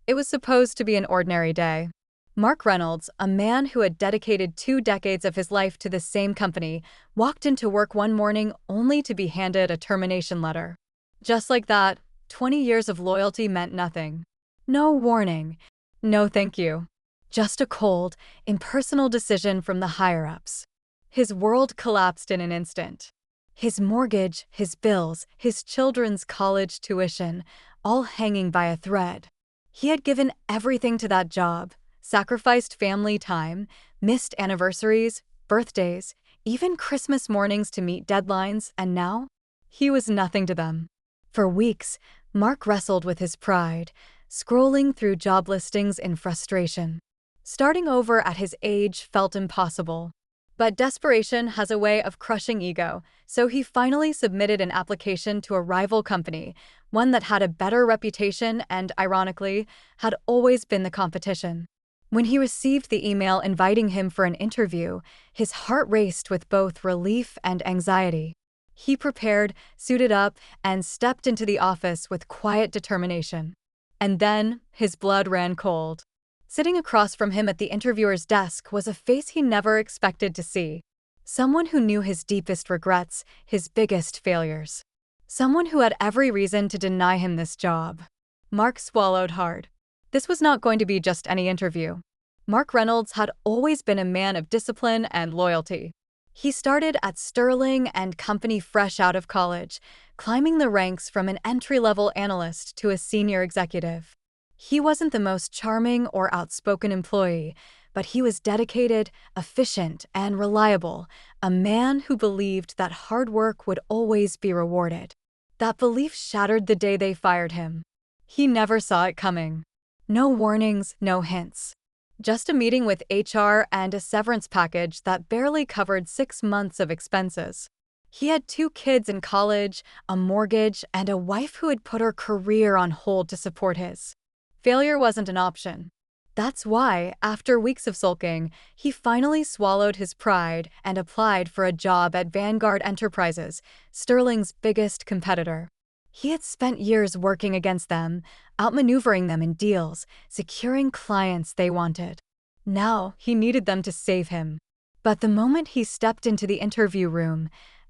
It was supposed to be an ordinary day. Mark Reynolds, a man who had dedicated 2 decades of his life to the same company, walked into work one morning only to be handed a termination letter. Just like that, 20 years of loyalty meant nothing. No warning. No thank you. Just a cold, impersonal decision from the higher-ups. His world collapsed in an instant. His mortgage, his bills, his children's college tuition, all hanging by a thread. He had given everything to that job, sacrificed family time, missed anniversaries, birthdays, even Christmas mornings to meet deadlines, and now? He was nothing to them. For weeks, Mark wrestled with his pride, scrolling through job listings in frustration. Starting over at his age felt impossible. But desperation has a way of crushing ego, so he finally submitted an application to a rival company, one that had a better reputation and, ironically, had always been the competition. When he received the email inviting him for an interview, his heart raced with both relief and anxiety. He prepared, suited up, and stepped into the office with quiet determination. And then, his blood ran cold. Sitting across from him at the interviewer's desk was a face he never expected to see. Someone who knew his deepest regrets, his biggest failures. Someone who had every reason to deny him this job. Mark swallowed hard. This was not going to be just any interview. Mark Reynolds had always been a man of discipline and loyalty. He started at Sterling and Company fresh out of college, climbing the ranks from an entry-level analyst to a senior executive. He wasn't the most charming or outspoken employee, but he was dedicated, efficient, and reliable, a man who believed that hard work would always be rewarded. That belief shattered the day they fired him. He never saw it coming. No warnings, no hints. Just a meeting with HR and a severance package that barely covered 6 months of expenses. He had 2 kids in college, a mortgage, and a wife who had put her career on hold to support his. Failure wasn't an option. That's why, after weeks of sulking, he finally swallowed his pride and applied for a job at Vanguard Enterprises, Sterling's biggest competitor. He had spent years working against them, outmaneuvering them in deals, securing clients they wanted. Now, he needed them to save him. But the moment he stepped into the interview room,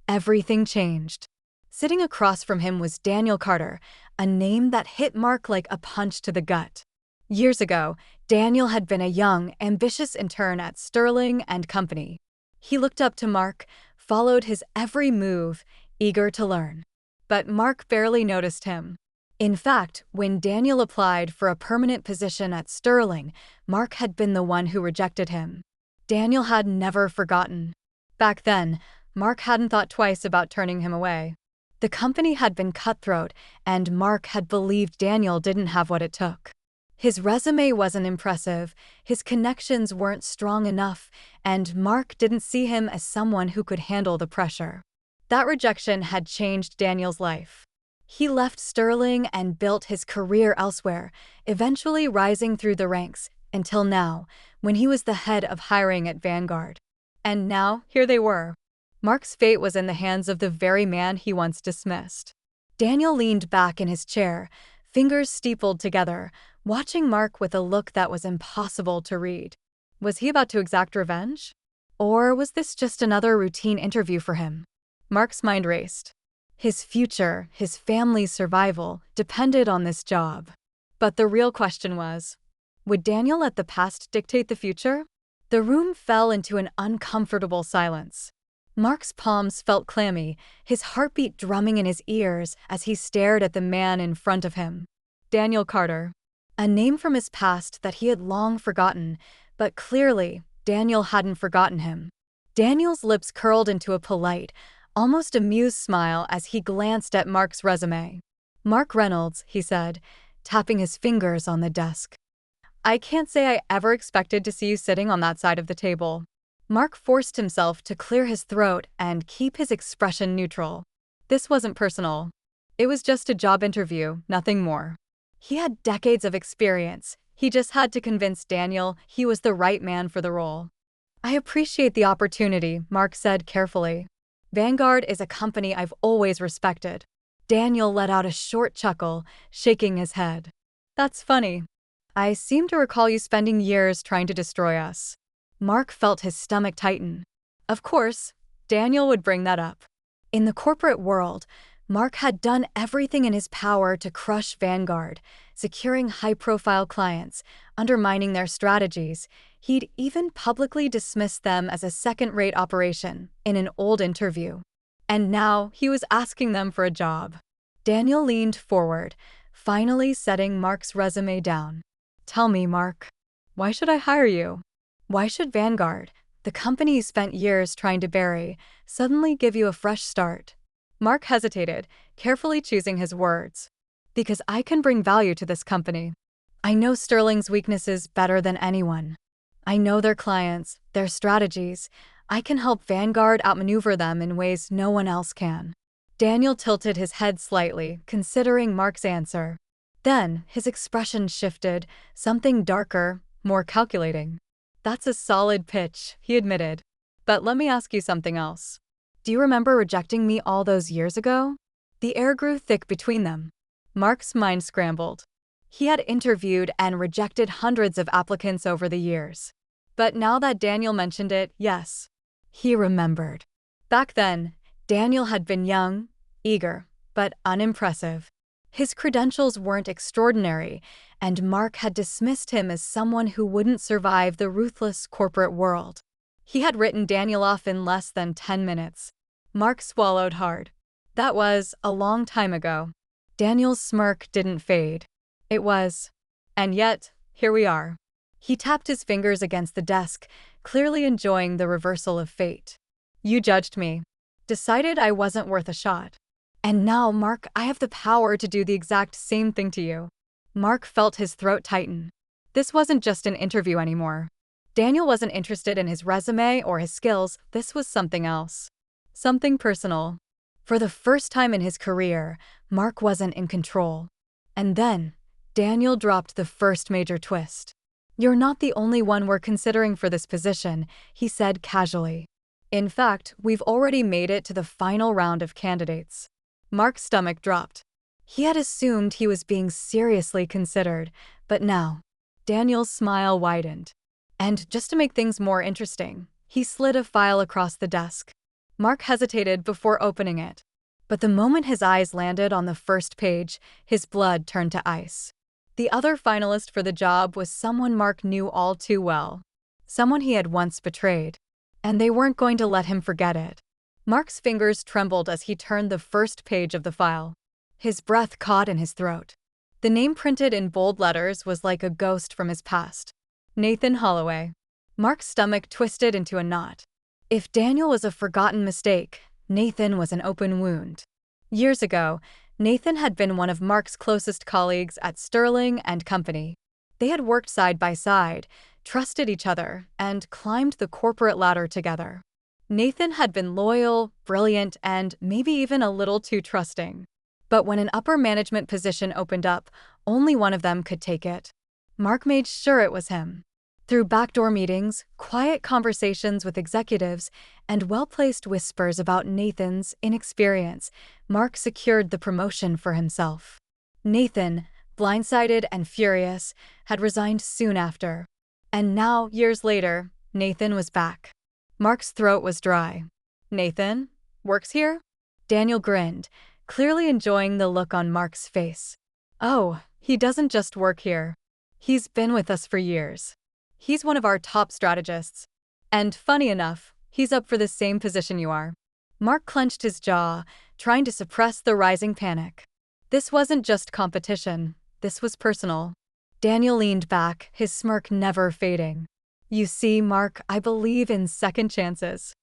everything changed. Sitting across from him was Daniel Carter, a name that hit Mark like a punch to the gut. Years ago, Daniel had been a young, ambitious intern at Sterling and Company. He looked up to Mark, followed his every move, eager to learn. But Mark barely noticed him. In fact, when Daniel applied for a permanent position at Sterling, Mark had been the one who rejected him. Daniel had never forgotten. Back then, Mark hadn't thought twice about turning him away. The company had been cutthroat, and Mark had believed Daniel didn't have what it took. His resume wasn't impressive, his connections weren't strong enough, and Mark didn't see him as someone who could handle the pressure. That rejection had changed Daniel's life. He left Sterling and built his career elsewhere, eventually rising through the ranks, until now, when he was the head of hiring at Vanguard. And now, here they were. Mark's fate was in the hands of the very man he once dismissed. Daniel leaned back in his chair, fingers steepled together, watching Mark with a look that was impossible to read. Was he about to exact revenge? Or was this just another routine interview for him? Mark's mind raced. His future, his family's survival, depended on this job. But the real question was, would Daniel let the past dictate the future? The room fell into an uncomfortable silence. Mark's palms felt clammy, his heartbeat drumming in his ears as he stared at the man in front of him. Daniel Carter. A name from his past that he had long forgotten, but clearly, Daniel hadn't forgotten him. Daniel's lips curled into a polite, almost amused smile as he glanced at Mark's resume. "Mark Reynolds," he said, tapping his fingers on the desk. "I can't say I ever expected to see you sitting on that side of the table." Mark forced himself to clear his throat and keep his expression neutral. This wasn't personal. It was just a job interview, nothing more. He had decades of experience. He just had to convince Daniel he was the right man for the role. "I appreciate the opportunity," Mark said carefully. "Vanguard is a company I've always respected." Daniel let out a short chuckle, shaking his head. "That's funny. I seem to recall you spending years trying to destroy us. Mark felt his stomach tighten. Of course, Daniel would bring that up. In the corporate world, Mark had done everything in his power to crush Vanguard, securing high-profile clients, undermining their strategies. He'd even publicly dismissed them as a second-rate operation in an old interview. And now he was asking them for a job. Daniel leaned forward, finally setting Mark's resume down. Tell me, Mark, why should I hire you? Why should Vanguard, the company you spent years trying to bury, suddenly give you a fresh start? Mark hesitated, carefully choosing his words. Because I can bring value to this company. I know Sterling's weaknesses better than anyone. I know their clients, their strategies. I can help Vanguard outmaneuver them in ways no one else can. Daniel tilted his head slightly, considering Mark's answer. Then, his expression shifted, something darker, more calculating. That's a solid pitch, he admitted. But let me ask you something else. Do you remember rejecting me all those years ago? The air grew thick between them. Mark's mind scrambled. He had interviewed and rejected hundreds of applicants over the years. But now that Daniel mentioned it, yes. He remembered. Back then, Daniel had been young, eager, but unimpressive. His credentials weren't extraordinary, and Mark had dismissed him as someone who wouldn't survive the ruthless corporate world. He had written Daniel off in less than 10 minutes. Mark swallowed hard. That was a long time ago. Daniel's smirk didn't fade. It was. And yet, here we are. He tapped his fingers against the desk, clearly enjoying the reversal of fate. You judged me. Decided I wasn't worth a shot. And now, Mark, I have the power to do the exact same thing to you. Mark felt his throat tighten. This wasn't just an interview anymore. Daniel wasn't interested in his resume or his skills. This was something else. Something personal. For the first time in his career, Mark wasn't in control. And then, Daniel dropped the first major twist. You're not the only one we're considering for this position, he said casually. In fact, we've already made it to the final round of candidates. Mark's stomach dropped. He had assumed he was being seriously considered, but now, Daniel's smile widened. And just to make things more interesting, he slid a file across the desk. Mark hesitated before opening it. But the moment his eyes landed on the first page, his blood turned to ice. The other finalist for the job was someone Mark knew all too well. Someone he had once betrayed. And they weren't going to let him forget it. Mark's fingers trembled as he turned the first page of the file. His breath caught in his throat. The name printed in bold letters was like a ghost from his past. Nathan Holloway. Mark's stomach twisted into a knot. If Daniel was a forgotten mistake, Nathan was an open wound. Years ago, Nathan had been one of Mark's closest colleagues at Sterling and Company. They had worked side by side, trusted each other, and climbed the corporate ladder together. Nathan had been loyal, brilliant, and maybe even a little too trusting. But when an upper management position opened up, only one of them could take it. Mark made sure it was him. Through backdoor meetings, quiet conversations with executives, and well-placed whispers about Nathan's inexperience, Mark secured the promotion for himself. Nathan, blindsided and furious, had resigned soon after. And now, years later, Nathan was back. Mark's throat was dry. Nathan? Works here? Daniel grinned, clearly enjoying the look on Mark's face. Oh, he doesn't just work here. He's been with us for years. He's one of our top strategists. And funny enough, he's up for the same position you are. Mark clenched his jaw, trying to suppress the rising panic. This wasn't just competition. This was personal. Daniel leaned back, his smirk never fading. You see, Mark, I believe in second chances.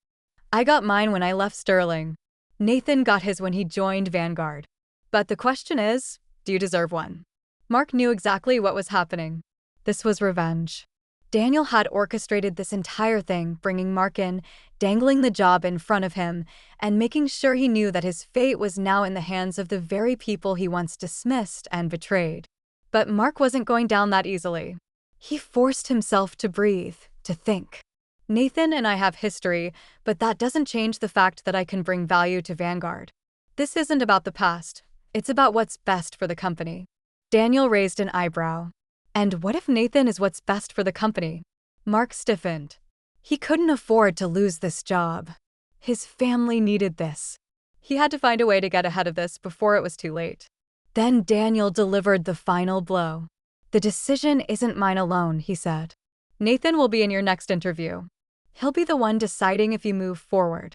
I got mine when I left Sterling. Nathan got his when he joined Vanguard. But the question is, do you deserve one? Mark knew exactly what was happening. This was revenge. Daniel had orchestrated this entire thing, bringing Mark in, dangling the job in front of him, and making sure he knew that his fate was now in the hands of the very people he once dismissed and betrayed. But Mark wasn't going down that easily. He forced himself to breathe, to think. Nathan and I have history, but that doesn't change the fact that I can bring value to Vanguard. This isn't about the past. It's about what's best for the company. Daniel raised an eyebrow. And what if Nathan is what's best for the company? Mark stiffened. He couldn't afford to lose this job. His family needed this. He had to find a way to get ahead of this before it was too late. Then Daniel delivered the final blow. "The decision isn't mine alone," he said. "Nathan will be in your next interview. He'll be the one deciding if you move forward."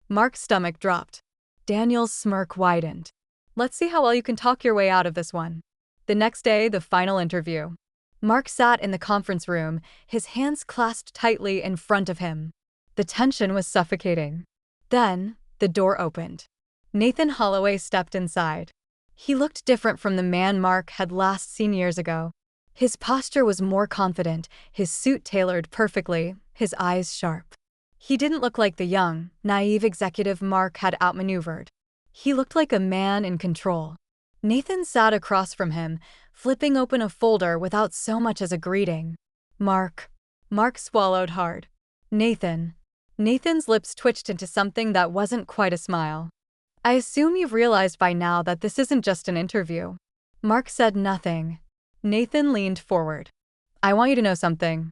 Mark's stomach dropped. Daniel's smirk widened. "Let's see how well you can talk your way out of this one." The next day, the final interview. Mark sat in the conference room, his hands clasped tightly in front of him. The tension was suffocating. Then, the door opened. Nathan Holloway stepped inside. He looked different from the man Mark had last seen years ago. His posture was more confident, his suit tailored perfectly, his eyes sharp. He didn't look like the young, naive executive Mark had outmaneuvered. He looked like a man in control. Nathan sat across from him, flipping open a folder without so much as a greeting. "Mark." Mark swallowed hard. "Nathan." Nathan's lips twitched into something that wasn't quite a smile. "I assume you've realized by now that this isn't just an interview." Mark said nothing. Nathan leaned forward. "I want you to know something.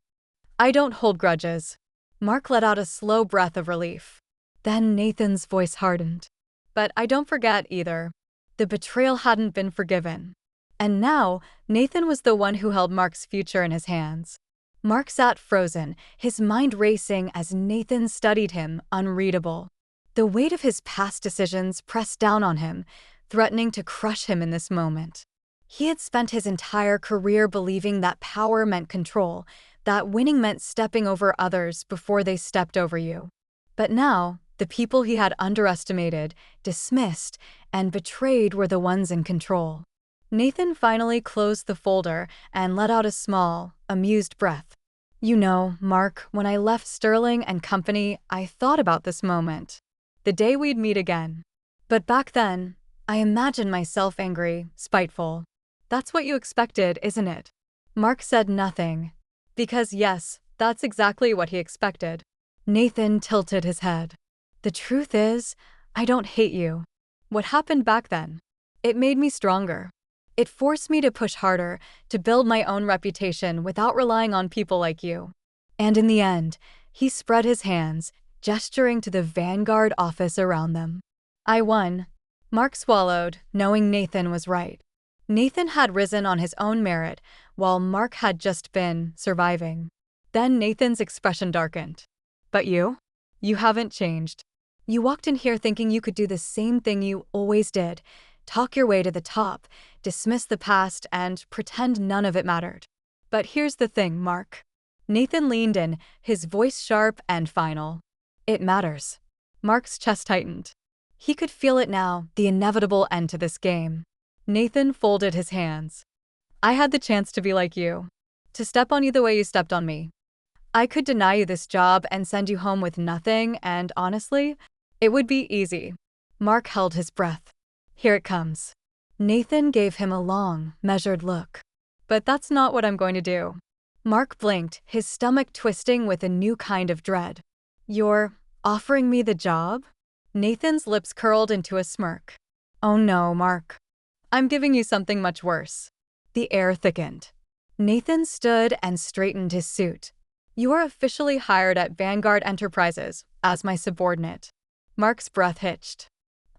I don't hold grudges." Mark let out a slow breath of relief. Then Nathan's voice hardened. "But I don't forget either." The betrayal hadn't been forgiven. And now, Nathan was the one who held Mark's future in his hands. Mark sat frozen, his mind racing as Nathan studied him, unreadable. The weight of his past decisions pressed down on him, threatening to crush him in this moment. He had spent his entire career believing that power meant control, that winning meant stepping over others before they stepped over you. But now, the people he had underestimated, dismissed, and betrayed were the ones in control. Nathan finally closed the folder and let out a small, amused breath. "You know, Mark, when I left Sterling and Company, I thought about this moment. The day we'd meet again. But back then, I imagined myself angry, spiteful. That's what you expected, isn't it?" Mark said nothing. Because yes, that's exactly what he expected. Nathan tilted his head. "The truth is, I don't hate you. What happened back then? It made me stronger. It forced me to push harder, to build my own reputation without relying on people like you." And in the end, he spread his hands, gesturing to the Vanguard office around them. "I won." Mark swallowed, knowing Nathan was right. Nathan had risen on his own merit, while Mark had just been surviving. Then Nathan's expression darkened. "But you? You haven't changed. You walked in here thinking you could do the same thing you always did, talk your way to the top, dismiss the past, and pretend none of it mattered. But here's the thing, Mark." Nathan leaned in, his voice sharp and final. "It matters." Mark's chest tightened. He could feel it now, the inevitable end to this game. Nathan folded his hands. "I had the chance to be like you. To step on you the way you stepped on me. I could deny you this job and send you home with nothing, and honestly, it would be easy." Mark held his breath. "Here it comes." Nathan gave him a long, measured look. "But that's not what I'm going to do." Mark blinked, his stomach twisting with a new kind of dread. "You're offering me the job?" Nathan's lips curled into a smirk. "Oh no, Mark. I'm giving you something much worse." The air thickened. Nathan stood and straightened his suit. "You are officially hired at Vanguard Enterprises as my subordinate." Mark's breath hitched.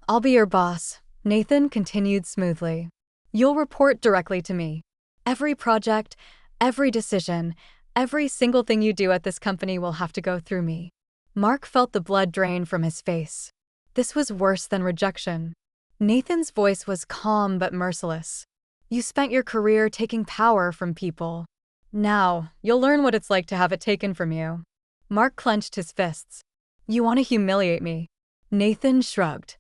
"I'll be your boss," Nathan continued smoothly. "You'll report directly to me. Every project, every decision, every single thing you do at this company will have to go through me." Mark felt the blood drain from his face. This was worse than rejection. Nathan's voice was calm but merciless. "You spent your career taking power from people. Now, you'll learn what it's like to have it taken from you." Mark clenched his fists. "You want to humiliate me?" Nathan shrugged.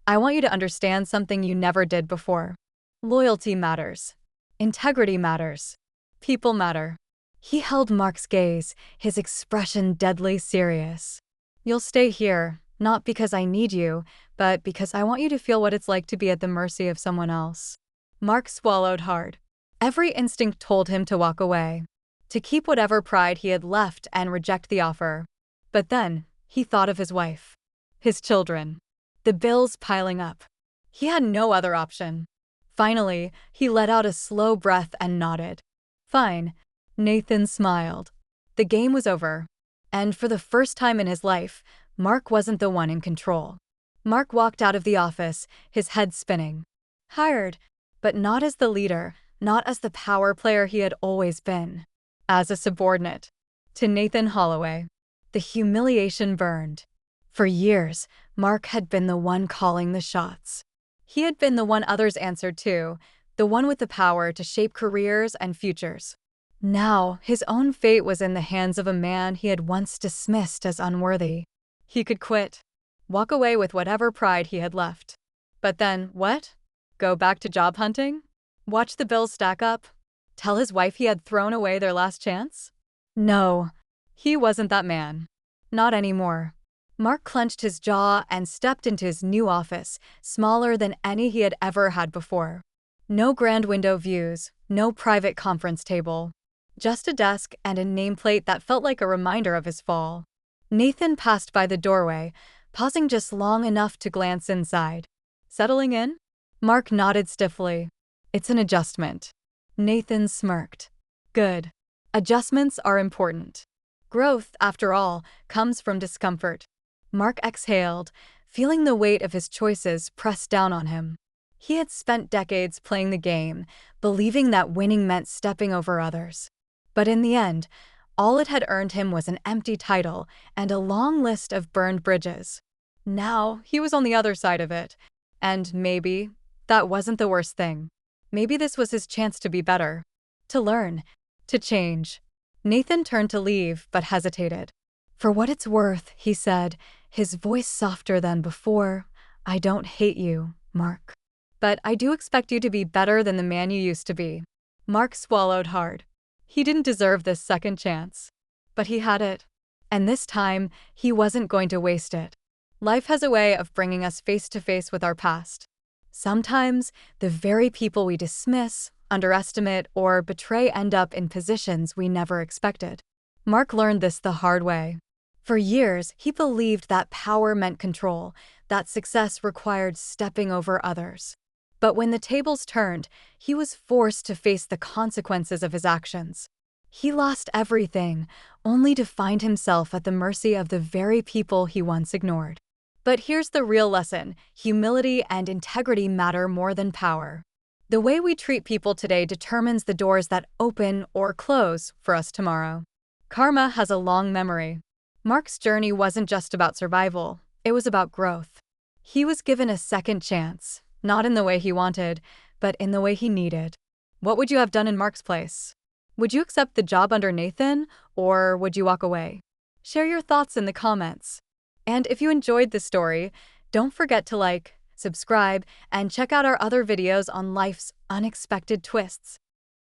"I want you to understand something you never did before. Loyalty matters. Integrity matters. People matter." He held Mark's gaze, his expression deadly serious. "You'll stay here, not because I need you, but because I want you to feel what it's like to be at the mercy of someone else." Mark swallowed hard. Every instinct told him to walk away, to keep whatever pride he had left and reject the offer. But then, he thought of his wife. His children. The bills piling up. He had no other option. Finally, he let out a slow breath and nodded. Fine. Nathan smiled. The game was over. And for the first time in his life, Mark wasn't the one in control. Mark walked out of the office, his head spinning. Hired, but not as the leader, not as the power player he had always been. As a subordinate. To Nathan Holloway. The humiliation burned. For years, Mark had been the one calling the shots. He had been the one others answered to, the one with the power to shape careers and futures. Now, his own fate was in the hands of a man he had once dismissed as unworthy. He could quit. Walk away with whatever pride he had left. But then, what? Go back to job hunting? Watch the bills stack up? Tell his wife he had thrown away their last chance? No, he wasn't that man. Not anymore. Mark clenched his jaw and stepped into his new office, smaller than any he had ever had before. No grand window views, no private conference table. Just a desk and a nameplate that felt like a reminder of his fall. Nathan passed by the doorway, pausing just long enough to glance inside. Settling in? Mark nodded stiffly. It's an adjustment. Nathan smirked. Good. Adjustments are important. Growth, after all, comes from discomfort. Mark exhaled, feeling the weight of his choices press down on him. He had spent decades playing the game, believing that winning meant stepping over others. But in the end, all it had earned him was an empty title and a long list of burned bridges. Now, he was on the other side of it. And maybe that wasn't the worst thing. Maybe this was his chance to be better. To learn. To change. Nathan turned to leave, but hesitated. For what it's worth, he said, his voice softer than before, I don't hate you, Mark. But I do expect you to be better than the man you used to be. Mark swallowed hard. He didn't deserve this second chance. But he had it. And this time, he wasn't going to waste it. Life has a way of bringing us face to face with our past. Sometimes, the very people we dismiss, underestimate, or betray end up in positions we never expected. Mark learned this the hard way. For years, he believed that power meant control, that success required stepping over others. But when the tables turned, he was forced to face the consequences of his actions. He lost everything, only to find himself at the mercy of the very people he once ignored. But here's the real lesson: humility and integrity matter more than power. The way we treat people today determines the doors that open or close for us tomorrow. Karma has a long memory. Mark's journey wasn't just about survival, it was about growth. He was given a second chance, not in the way he wanted, but in the way he needed. What would you have done in Mark's place? Would you accept the job under Nathan, or would you walk away? Share your thoughts in the comments. And if you enjoyed this story, don't forget to like, subscribe, and check out our other videos on life's unexpected twists.